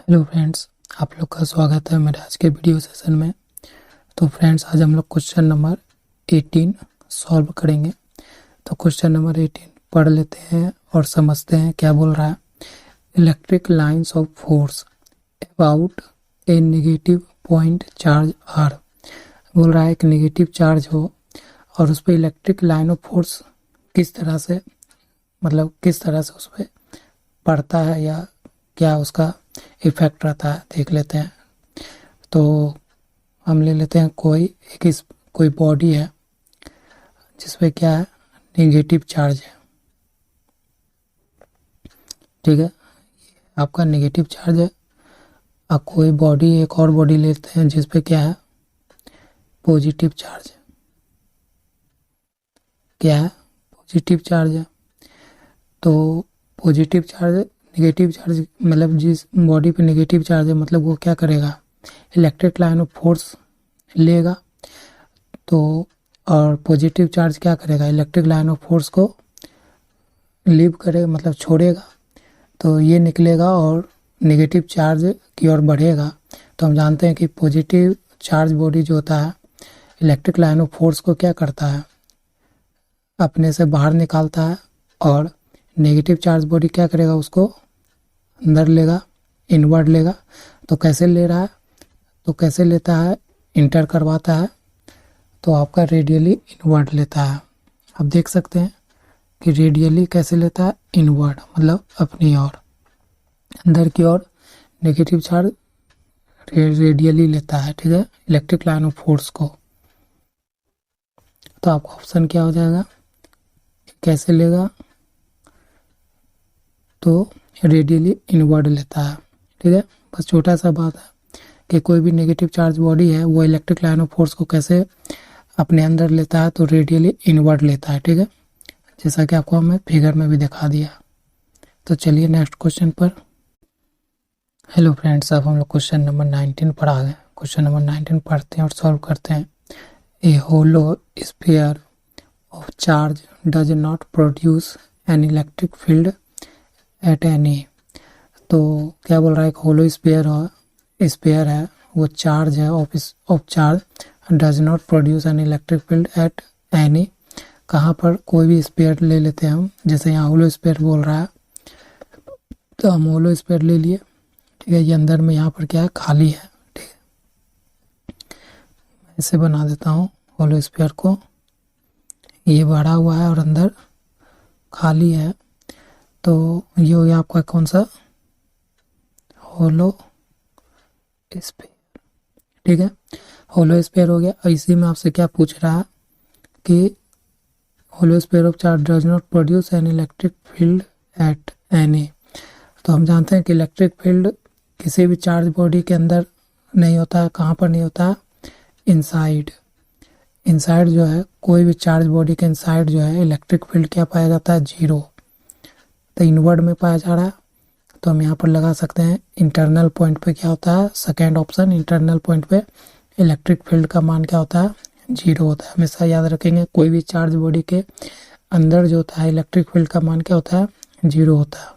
Hello friends, आप लोग का स्वागत है मेरे आज के वीडियो सेशन में। तो फ्रेंड्स, आज हम लोग क्वेश्चन नंबर 18 सॉल्व करेंगे। तो क्वेश्चन नंबर 18 पढ़ लेते हैं और समझते हैं क्या बोल रहा है। Electric lines of force about a negative point charge are. बोल रहा है कि नेगेटिव चार्ज हो और उस पर इलेक्ट्रिक लाइन ऑफ फोर्स किस तरह से उस पर पड़ता है या क्या उसका इफेक्ट रहता है, देख लेते हैं। तो हम ले लेते हैं कोई बॉडी है जिसपे क्या है, नेगेटिव चार्ज है। ठीक है, आपका नेगेटिव चार्ज है। अब कोई बॉडी, एक और बॉडी लेते हैं जिसपे क्या है, पॉजिटिव चार्ज है। क्या है, पॉजिटिव चार्ज है। तो पॉजिटिव चार्ज, नेगेटिव चार्ज मतलब जिस बॉडी पे नेगेटिव चार्ज है मतलब वो क्या करेगा, इलेक्ट्रिक लाइन ऑफ फोर्स लेगा। तो और पॉजिटिव चार्ज क्या करेगा, इलेक्ट्रिक लाइन ऑफ फोर्स को लीव करेगा, मतलब छोड़ेगा। तो ये निकलेगा और नेगेटिव चार्ज की ओर बढ़ेगा। तो हम जानते हैं कि पॉजिटिव चार्ज बॉडी जो होता है इलेक्ट्रिक लाइन ऑफ फोर्स को क्या करता है, अपने से बाहर निकालता है। और नेगेटिव चार्ज बॉडी क्या करेगा, उसको अंदर लेगा, इनवर्ड लेगा। तो कैसे ले रहा है, तो कैसे लेता है, इंटर करवाता है। तो आपका रेडियली इनवर्ड लेता है। आप देख सकते हैं कि रेडियली कैसे लेता है, इनवर्ड मतलब अपनी ओर, अंदर की ओर नेगेटिव चार्ज रेडियली लेता है। ठीक है, इलेक्ट्रिक लाइन ऑफ फोर्स को। तो आपका ऑप्शन क्या हो जाएगा, कैसे लेगा, तो रेडियली इनवर्ड लेता है। ठीक है, बस छोटा सा बात है कि कोई भी नेगेटिव चार्ज बॉडी है वो इलेक्ट्रिक लाइन ऑफ फोर्स को कैसे अपने अंदर लेता है, तो रेडियली इनवर्ड लेता है। ठीक है, जैसा कि आपको हमने फिगर में भी दिखा दिया। तो चलिए नेक्स्ट क्वेश्चन पर। हेलो फ्रेंड्स, अब हम लोग क्वेश्चन नंबर 19 पर आ गए। क्वेश्चन नंबर 19 पढ़ते हैं और सॉल्व करते हैं। A hollow sphere of charge does not produce an electric field at any. तो क्या बोल रहा है, एक होलो स्फीयर है, वो चार्ज है, of charge does not produce an electric field at any. कहाँ पर, कोई भी स्फीयर ले लेते हैं हम, जैसे यहाँ होलो स्फीयर बोल रहा है तो हम होलो स्फीयर ले लिए। ठीक है, ये अंदर में यहाँ पर क्या है, खाली है। ठीक है, मैं इसे बना देता हूँ होलो स्फीयर को। ये भरा हुआ है और अंदर खाली है। तो ये हो गया आपका कौन सा, होलो स्फीयर। ठीक है, होलो स्फीयर हो गया। और इसी में आपसे क्या पूछ रहा है कि hollow sphere of charge does not produce an electric field at any. तो हम जानते हैं कि इलेक्ट्रिक फील्ड किसी भी चार्ज बॉडी के अंदर नहीं होता है। कहाँ पर नहीं होता है, इनसाइड। इनसाइड जो है, कोई भी चार्ज बॉडी के इनसाइड जो है इलेक्ट्रिक फील्ड क्या पाया जाता है, जीरो। तो इनवर्ड में पाया जा रहा है। तो हम यहाँ पर लगा सकते हैं इंटरनल पॉइंट पे क्या होता है, सेकेंड ऑप्शन, इंटरनल पॉइंट पे इलेक्ट्रिक फील्ड का मान क्या होता है, जीरो होता है। हमेशा याद रखेंगे, कोई भी चार्ज बॉडी के अंदर जो होता है इलेक्ट्रिक फील्ड का मान क्या होता है, जीरो होता है।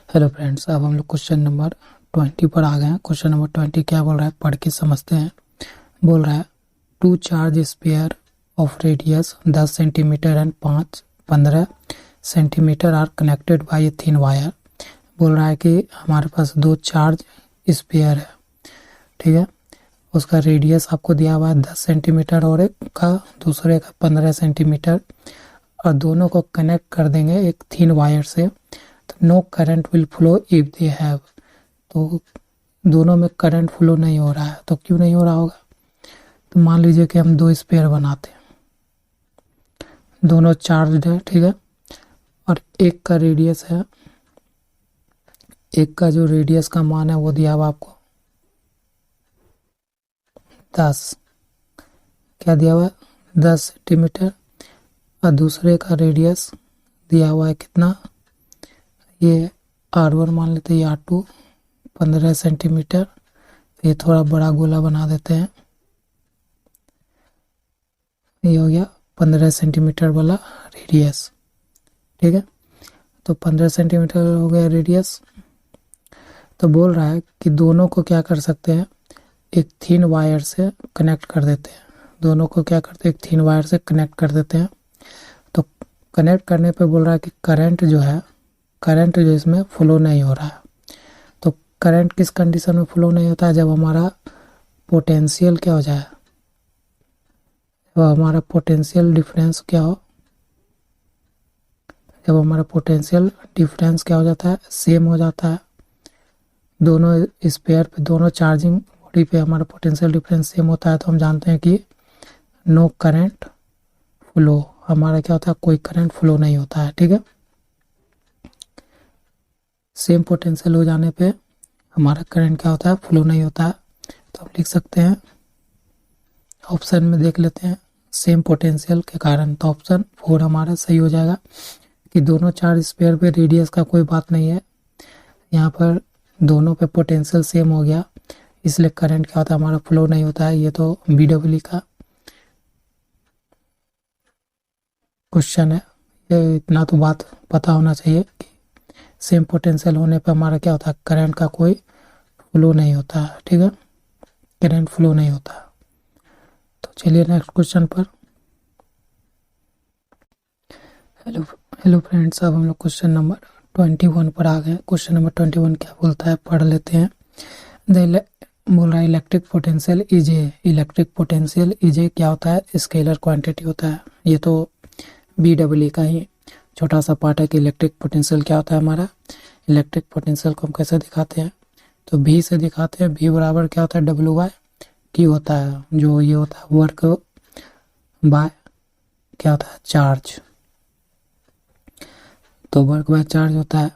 हेलो फ्रेंड्स, अब हम लोग क्वेश्चन नंबर 20 पर आ गए हैं। क्वेश्चन नंबर 20 क्या बोल रहा है, पढ़ के समझते हैं। बोल रहा है two charge sphere of radius 10 centimetre and 15 centimetre are connected by a thin wire. बोल रहा है कि हमारे पास दो चार्ज स्फीयर है। ठीक है, उसका रेडियस आपको दिया हुआ है 10 सेंटीमीटर और एक का दूसरे का 15 सेंटीमीटर, और दोनों को कनेक्ट कर देंगे एक थिन वायर से। तो no current will flow if they have. तो दोनों में करंट फ्लो नहीं हो रहा है। तो क्यों नहीं हो रहा होगा, तो मान लीजिए कि हम दो स्फीयर बनाते हैं, दोनों चार्ज है। ठीक है, और एक का रेडियस है, एक का जो रेडियस का मान है वो दिया हुआ आपको 10, क्या दिया हुआ है, 10 सेंटीमीटर। और दूसरे का रेडियस दिया हुआ है कितना, ये R1 मान लेते हैं, ये R2 15 सेंटीमीटर। ये थोड़ा बड़ा गोला बना देते हैं, ये हो गया 15 सेंटीमीटर वाला रेडियस। ठीक है, तो 15 सेंटीमीटर हो गया रेडियस। तो बोल रहा है कि दोनों को क्या कर सकते हैं, एक थिन वायर से कनेक्ट कर देते हैं। दोनों को क्या करते हैं, एक थिन वायर से कनेक्ट कर देते हैं। तो कनेक्ट करने पे बोल रहा है कि करंट जो इसमें फ्लो नहीं हो रहा है। तो करंट किस कंडीशन में फ्लो नहीं होता है, जब हमारा पोटेंशियल क्या हो जाए, जब हमारा पोटेंशियल डिफरेंस क्या हो, जब हमारा पोटेंशियल डिफरेंस क्या हो जाता है, सेम हो जाता है। दोनों स्पेयर पे, दोनों चार्जिंग बॉडी पे हमारा पोटेंशियल डिफरेंस सेम होता है, तो हम जानते हैं कि नो करंट फ्लो, हमारा क्या होता है, कोई करंट फ्लो नहीं होता है। ठीक है, सेम पोटेंशियल हो जाने पे हमारा करंट क्या होता है, फ्लो नहीं होता है। तो हम लिख सकते हैं, ऑप्शन में देख लेते हैं, सेम पोटेंशियल के कारण। तो ऑप्शन 4 हमारा सही हो जाएगा कि दोनों चार्ज स्पेयर पे रेडियस का कोई बात नहीं है, यहाँ पर दोनों पे पोटेंशियल सेम हो गया, इसलिए करंट क्या होता है, हमारा फ्लो नहीं होता है। ये तो BEE का क्वेश्चन है, ये इतना तो बात पता होना चाहिए कि सेम पोटेंशियल होने पे हमारा क्या होता है, करंट का कोई फ्लो नहीं होता है। ठीक है, करंट फ्लो नहीं होता। तो चलिए नेक्स्ट क्वेश्चन पर। हेलो फ्रेंड्स, अब हम लोग क्वेश्चन नंबर 21 पर आ गए। क्वेश्चन नंबर 21 क्या बोलता है, पढ़ लेते हैं। बोल रहा है electric potential is a, electric potential is a क्या होता है, स्केलर क्वांटिटी होता है। ये तो BEE का ही छोटा सा पार्ट है कि इलेक्ट्रिक पोटेंशियल क्या होता है। हमारा इलेक्ट्रिक पोटेंशियल को हम कैसे दिखाते हैं, तो V से दिखाते हैं। V बराबर क्या होता है, W/Q होता है, जो ये होता है वर्क बाय क्या होता है, चार्ज। तो वर्क बाय चार्ज होता है,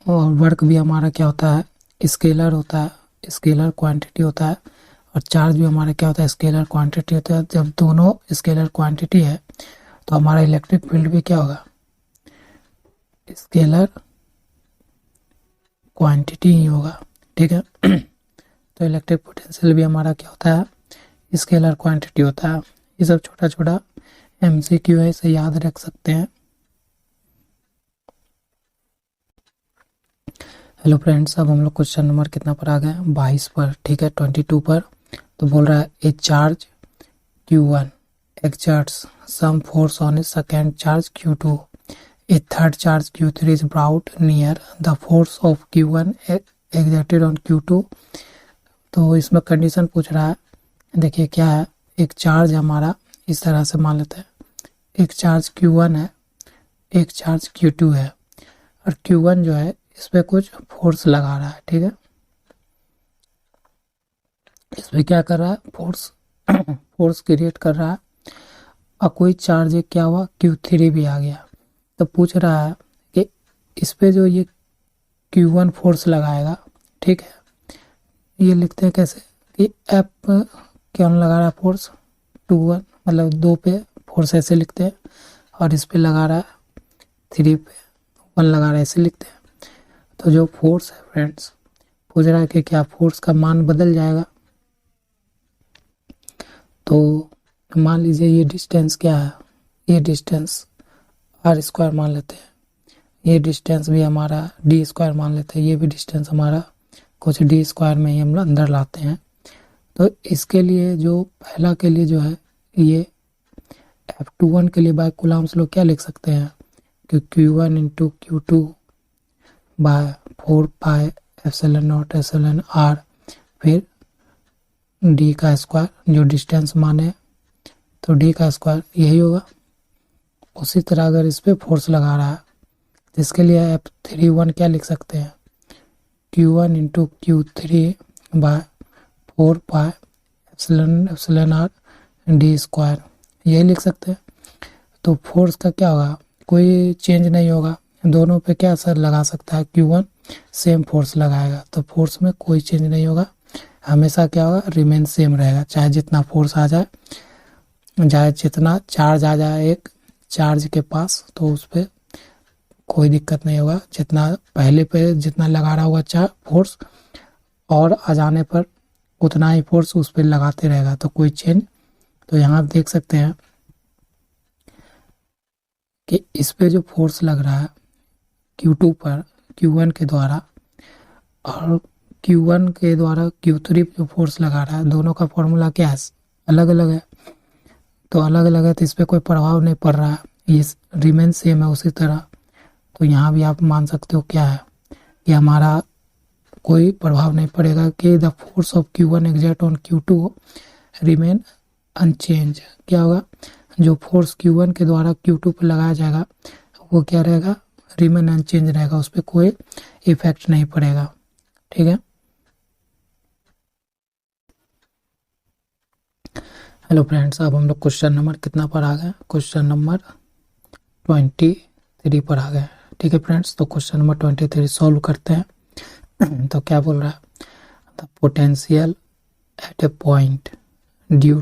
और वर्क भी हमारा क्या होता है, स्केलर होता है, स्केलर क्वांटिटी होता है। और चार्ज भी हमारा क्या होता है, स्केलर क्वांटिटी होता है। जब दोनों स्केलर क्वांटिटी है तो हमारा इलेक्ट्रिक फील्ड भी क्या होगा, स्केलर क्वांटिटी ही होगा। ठीक है, तो इलेक्ट्रिक पोटेंशियल भी हमारा क्या होता है, स्केलर क्वांटिटी होता है। ये सब छोटा छोटा MCQ है, इसे याद रख सकते हैं। हेलो फ्रेंड्स, अब हम लोग क्वेश्चन नंबर कितना पर आ गए, 22 पर। ठीक है, 22 पर। तो बोल रहा है ए charge Q1 exerts some force on a second charge Q2. A third charge Q3 is brought near. The force of Q1 exerted on Q2. तो इसमें कंडीशन पूछ रहा है, देखिए क्या है, एक चार्ज हमारा इस तरह से मान लेते हैं, एक चार्ज Q1 है, एक चार्ज Q2 है, और Q1 जो है इस पे कुछ फोर्स लगा रहा है। ठीक है, इस पे क्या कर रहा है, फोर्स क्रिएट कर रहा है। और कोई चार्ज क्या हुआ, Q3 भी आ गया। तो पूछ रहा है कि इस पे जो ये Q1 फोर्स लगाएगा, ठीक है, ये लिखते हैं कैसे कि F कौन लगा रहा है फोर्स, 2 1, मतलब 2 पे फोर्स ऐसे लिखते हैं, और इस पे लगा रहा है 3 पे 1 लगा रहा है, ऐसे लिखते हैं। तो जो फोर्स है फ्रेंड्स, पूछ रहा है कि क्या फोर्स का मान बदल जाएगा। तो मान लीजिए ये डिस्टेंस क्या है, ये डिस्टेंस r² मान लेते हैं, ये डिस्टेंस भी हमारा d² मान लेते हैं, ये भी डिस्टेंस हमारा कुछ d² में ही हम लोग अंदर लाते हैं। तो इसके लिए जो पहला के लिए जो है, ये F21 के लिए बाय कूलम्स लोग क्या लिख सकते हैं कि Q1 × Q2 बाय 4 पाई ε0 r, फिर d का स्क्वायर, जो डिस्टेंस माने तो d का स्क्वायर यही होगा। उसी तरह अगर इस पे फोर्स लगा रहा है तो इसके लिए F31 क्या लिख सकते हैं, Q1 × Q3 बाय 4 पाई ε0 d², यही लिख सकते हैं। तो फोर्स का क्या होगा, कोई चेंज नहीं होगा, दोनों पे क्या असर लगा सकता है, Q1 सेम फोर्स लगाएगा, तो फोर्स में कोई चेंज नहीं होगा, हमेशा क्या होगा, रिमेन सेम रहेगा। चाहे जितना फोर्स आ जाए, चाहे जितना चार्ज आ जाए एक चार्ज के पास, तो उस पर कोई दिक्कत नहीं होगा। जितना पहले पे जितना लगा रहा होगा चाहे फोर्स, और आ जाने पर उतना ही फोर्स उस पर लगाते रहेगा, तो कोई चेंज। तो यहाँ आप देख सकते हैं कि इस पे जो फोर्स लग रहा है Q2 पर Q1 के द्वारा और Q1 के द्वारा Q3 पे जो फोर्स लगा रहा है, दोनों का फॉर्मूला क्या है, अलग अलग है। तो अलग अलग है तो इस पर कोई प्रभाव नहीं पड़ रहा है, ये रिमेन सेम है उसी तरह। तो यहाँ भी आप मान सकते हो क्या है कि हमारा कोई प्रभाव नहीं पड़ेगा कि the force of Q1 exert on Q2 remain unchanged. क्या होगा, जो फोर्स Q1 के द्वारा Q2 पर लगाया जाएगा वो क्या रहेगा, रिमेन अनचेंज रहेगा, उस पर कोई इफेक्ट नहीं पड़ेगा। ठीक है। हेलो फ्रेंड्स, अब हम लोग क्वेश्चन नंबर कितना पर आ गए, क्वेश्चन नंबर 23 पर आ गए। ठीक है फ्रेंड्स, तो क्वेश्चन नंबर 23 सॉल्व करते हैं। तो क्या बोल रहा है, the potential at a point due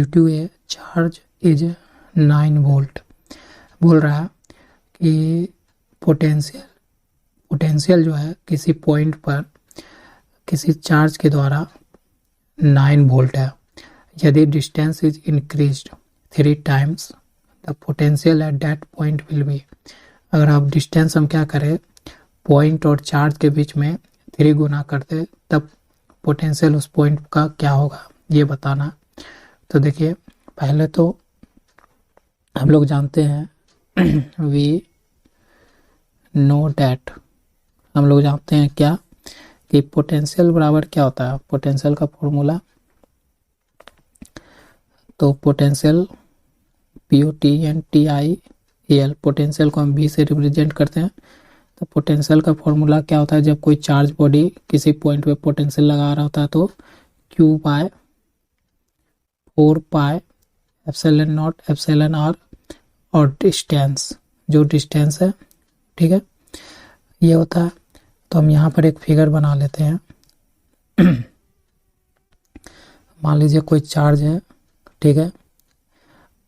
to a charge is 9 volt. बोल रहा है कि पोटेंशियल जो है किसी पॉइंट पर किसी चार्ज के द्वारा 9 वोल्ट है। यदि distance is increased 3 times the potential at that point will be. अगर आप डिस्टेंस हम क्या करें, पॉइंट और चार्ज के बीच में 3 गुना करते तब पोटेंशियल उस पॉइंट का क्या होगा ये बताना। तो देखिए, पहले तो हम लोग जानते हैं वी नो डैट, हम लोग जानते हैं क्या कि पोटेंशियल बराबर क्या होता है, पोटेंशियल का फॉर्मूला, तो पोटेंशियल POTENTIAL, पोटेंशियल को हम V से रिप्रेजेंट करते हैं। तो पोटेंशियल का फॉर्मूला क्या होता है, जब कोई चार्ज बॉडी किसी पॉइंट पे पोटेंशियल लगा रहा होता है तो Q/4πε0ε और डिस्टेंस, जो डिस्टेंस है, ठीक है, ये होता है। तो हम यहाँ पर एक फिगर बना लेते हैं। मान लीजिए कोई चार्ज है, ठीक है,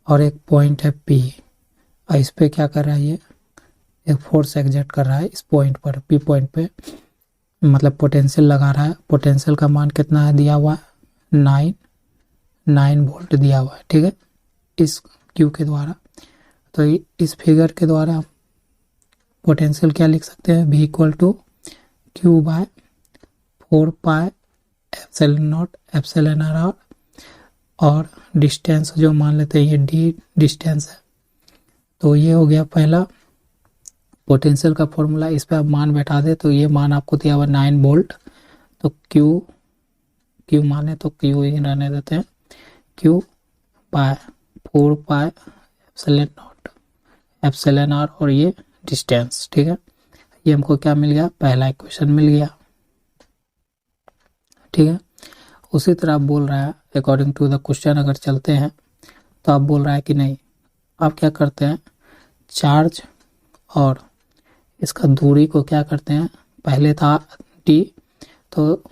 और एक पॉइंट है P, और इस पे क्या कर रहा है, ये एक फोर्स एग्जर्ट कर रहा है इस पॉइंट पर, P पॉइंट पे, मतलब पोटेंशियल लगा रहा है। पोटेंशियल का मान कितना है दिया हुआ है, 9 वोल्ट दिया हुआ है, ठीक है, इस Q के द्वारा। तो इस फिगर के द्वारा पोटेंशियल क्या लिख सकते हैं, V = Q/4πε0ε और डिस्टेंस जो मान लेते हैं ये D डिस्टेंस है। तो ये हो गया पहला पोटेंशियल का फॉर्मूला। इस पे आप मान बैठा दे तो ये मान आपको दिया हुआ 9 वोल्ट। तो Q माने तो Q ही रहने देते हैं, Q/4πε0 और ये डिस्टेंस, ठीक है। ये हमको क्या मिल गया, पहला इक्वेशन मिल गया, ठीक है। उसी तरह आप बोल रहा है अकॉर्डिंग टू द क्वेश्चन अगर चलते हैं तो आप बोल रहा है कि नहीं, आप क्या करते हैं, चार्ज और इसका दूरी को क्या करते हैं, पहले था D, तो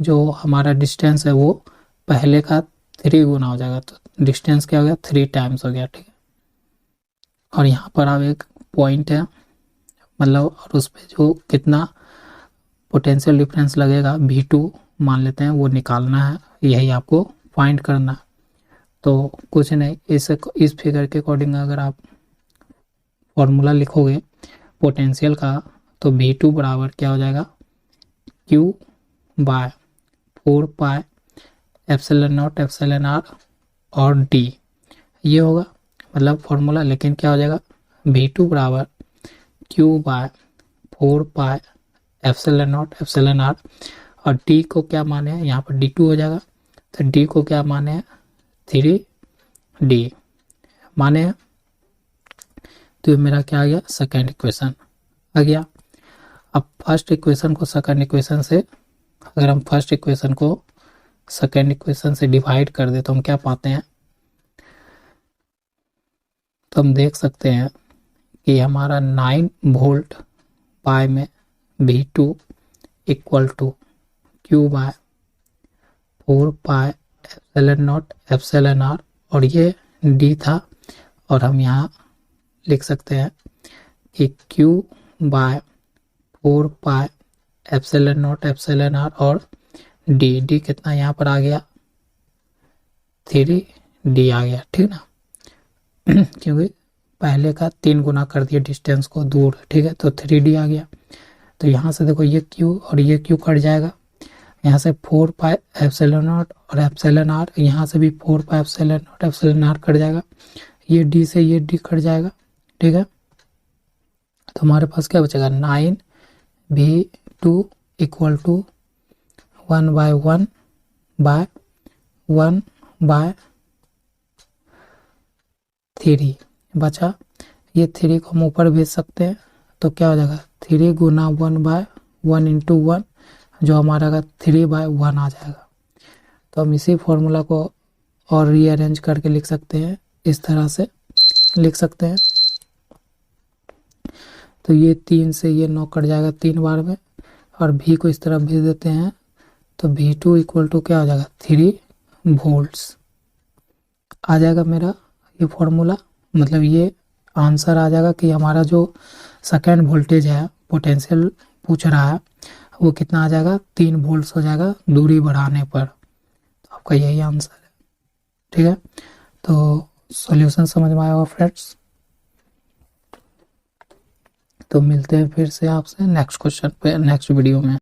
जो हमारा डिस्टेंस है वो पहले का 3 गुना हो जाएगा, तो डिस्टेंस क्या हो गया, 3 टाइम्स हो गया, ठीक है। और यहाँ पर आप एक पॉइंट है, मतलब और उस पर जो कितना पोटेंशियल डिफरेंस लगेगा V2 मान लेते हैं, वो निकालना है, यही आपको फाइंड करना है। तो कुछ नहीं, इस फिगर के अकॉर्डिंग अगर आप फॉर्मूला लिखोगे पोटेंशियल का तो V2 बराबर क्या हो जाएगा, Q/4πε0ε और D, ये होगा मतलब फॉर्मूला। लेकिन क्या हो जाएगा, V2 बराबर Q/4πε0ε और D को क्या माने हैं, यहाँ पर D2 हो जाएगा, तो D को क्या माने हैं, 3D माने हैं। तो मेरा क्या आ गया, सेकेंड इक्वेशन आ गया। अब फर्स्ट इक्वेशन को सेकेंड इक्वेशन से, अगर हम फर्स्ट इक्वेशन को सेकेंड इक्वेशन से डिवाइड कर दे तो हम क्या पाते हैं, तो हम देख सकते हैं कि हमारा 9 वोल्ट बाय में V2 = Q/4πε0ε और ये D था, और हम यहाँ लिख सकते हैं कि Q/4πε0ε और D कितना यहाँ पर आ गया, 3D आ गया, ठीक ना, क्योंकि पहले का 3 गुना कर दिया डिस्टेंस को दूर, ठीक है, तो 3D आ गया। तो यहाँ से देखो ये Q और ये Q कट जाएगा, यहाँ से 4 पाई एप्सिलॉन नॉट और एप्सिलॉन आर, यहाँ से भी 4 pi epsilon naught epsilon r cut जाएगा, ये D से ये D कट जाएगा, ठीक है। तो हमारे पास क्या बचेगा 9V2 इक्वल टू 1/1 बाय 1/3 बचा। ये 3 को हम ऊपर भेज सकते हैं, तो क्या हो जाएगा 3 गुना 1/1 इंटू 1, जो हमारा 3/1 आ जाएगा। तो हम इसी फॉर्मूला को और रीअरेंज करके लिख सकते हैं, इस तरह से लिख सकते हैं। तो ये 3 से ये 9 कट जाएगा 3 बार में, और V को इस तरफ भेज देते हैं, तो V2 इक्वल टू क्या हो जाएगा 3 वोल्ट्स आ जाएगा मेरा ये फॉर्मूला। मतलब ये आंसर आ जाएगा कि हमारा जो सेकेंड वोल्टेज है, पोटेंशियल पूछ रहा है, वो कितना आ जाएगा 3 वोल्ट्स हो जाएगा दूरी बढ़ाने पर। तो आपका यही आंसर है, ठीक है। तो सॉल्यूशन समझ में आया होगा फ्रेंड्स। तो मिलते हैं फिर से आपसे नेक्स्ट क्वेश्चन पे नेक्स्ट वीडियो में।